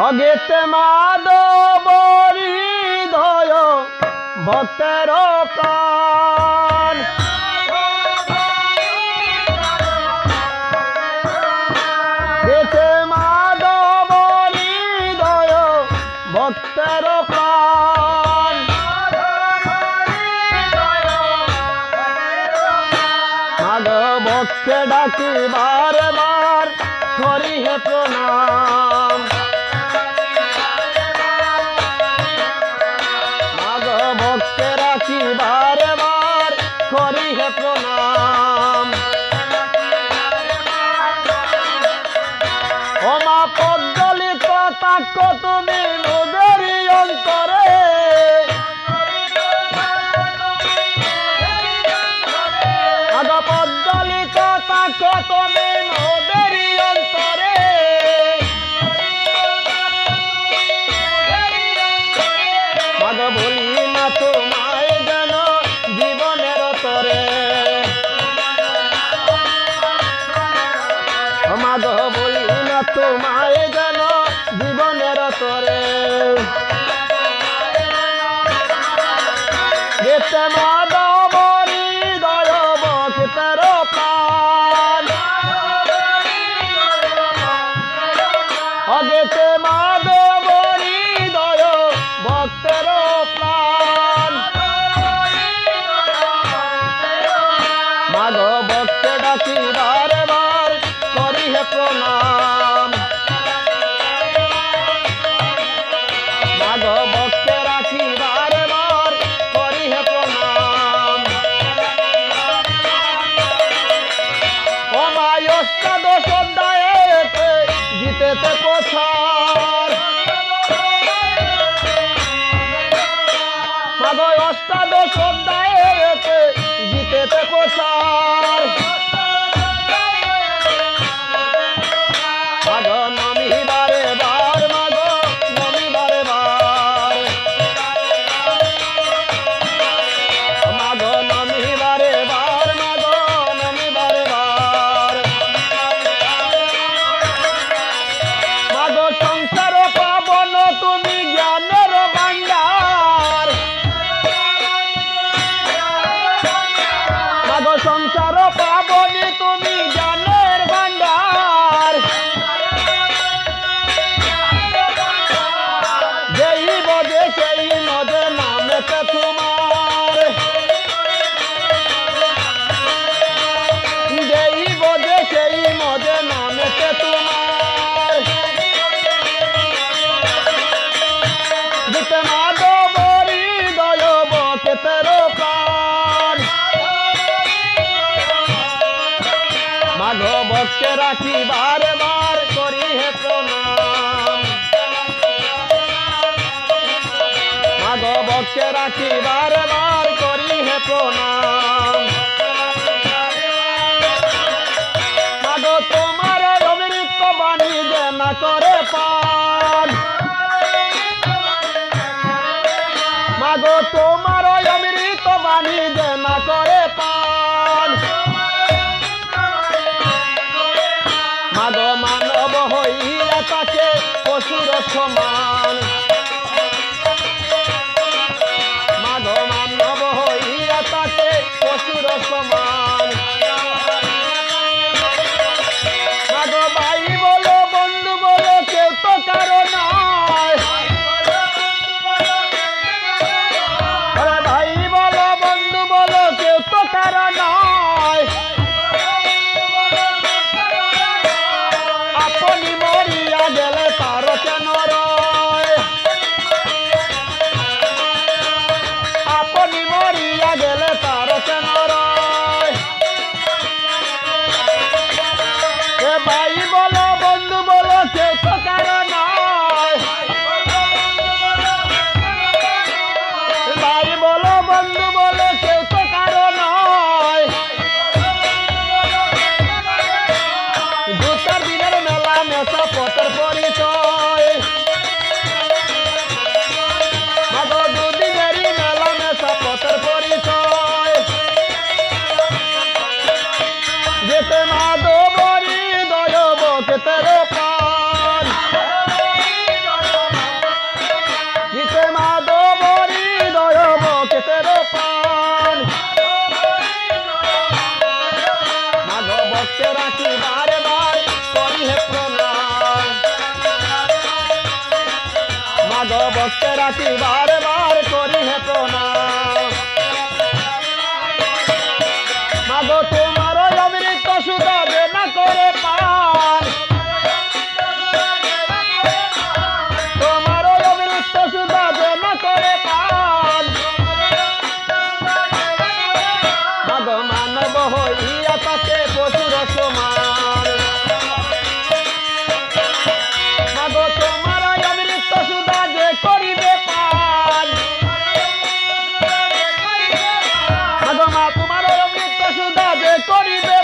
অগেতে মাধব হৃদয় ভক্তের প্রাণ গেতে মাধব হৃদয় ভক্তের প্রাণ মাধব ভক্তকে ডাকি বারে বার করি হে প্রণাম ভক্তে রাখি বারে বার করি হে প্রণাম ও মা পদ্মলিত তাক্য তুমি মোদেরই অন্তরে আগ পদ্মলিত তাক্য তুমি মোদেরই অন্তরে মাগ বলি না তোমায় যেন জীবনের তরে মাগ বলি না তোমায় যেন জীবনের তরে গেতে মাধব হৃদয় ভক্তের প্রাণ গেতে মাধব হৃদয় ভক্তের প্রাণ মাগ ভক্তে ডাকি বারে বার করি হে প্রণাম মাগ ভক্তে রাখি বারে বার করি হে প্রণাম ও মা অষ্টাদশ অধ্যায়েতে জিতেতে প্রচার মাগ অষ্টাদশ অধ্যায়েতে জিতেতে প্রচার মাগ নমি বারে বার মাগ নমি বারে বার মাগ নমি বারে বার মাগ নমি বারে বার মাগ সংসার পাবন তুমি জ্ঞানের ভান্ডার মাগ সংসার পাবনি তুমি জ্ঞানের ভান্ডার যেই বোঝে সেই নদে নামেতে তোমার যেই বোঝে সেই মজে নামেতে তোমার গীতে মাধব হৃদয় ভক্তের প্রাণ মাগ ভক্তে রাখি বারে বার করি হে প্রণাম মাগ ভক্তে রাখি বারে বার করি হে প্রণাম মাগ তোমার অমৃত বাণী যে না করে পান মাগ তোমার অমৃত বাণী যে না করে পান মাগ মানব হইয়া তাকে পশুর সমান মাগ মানব হইয়া তাকে পশুর সমান মাগ ভাই বলো বন্ধু বলো কেউ তো কারো নয় ভাই বলো বন্ধু বলো কেউ তো কারো নয় আপনি মরিয়া গেলে তার কেন মাগো ভক্তের আছি বারে বার করি হে প্রণাম মাগো তোমার অমৃত সুধা যে না করে পান তোমার অমৃত সুধা যে না করে পান মাগো মানব হইয়া তাকে পশুর সমান মাগো তোমার অমৃত সুধা যে করিবে পান মাগো মা তোমার অমৃত সুধা যে করিবে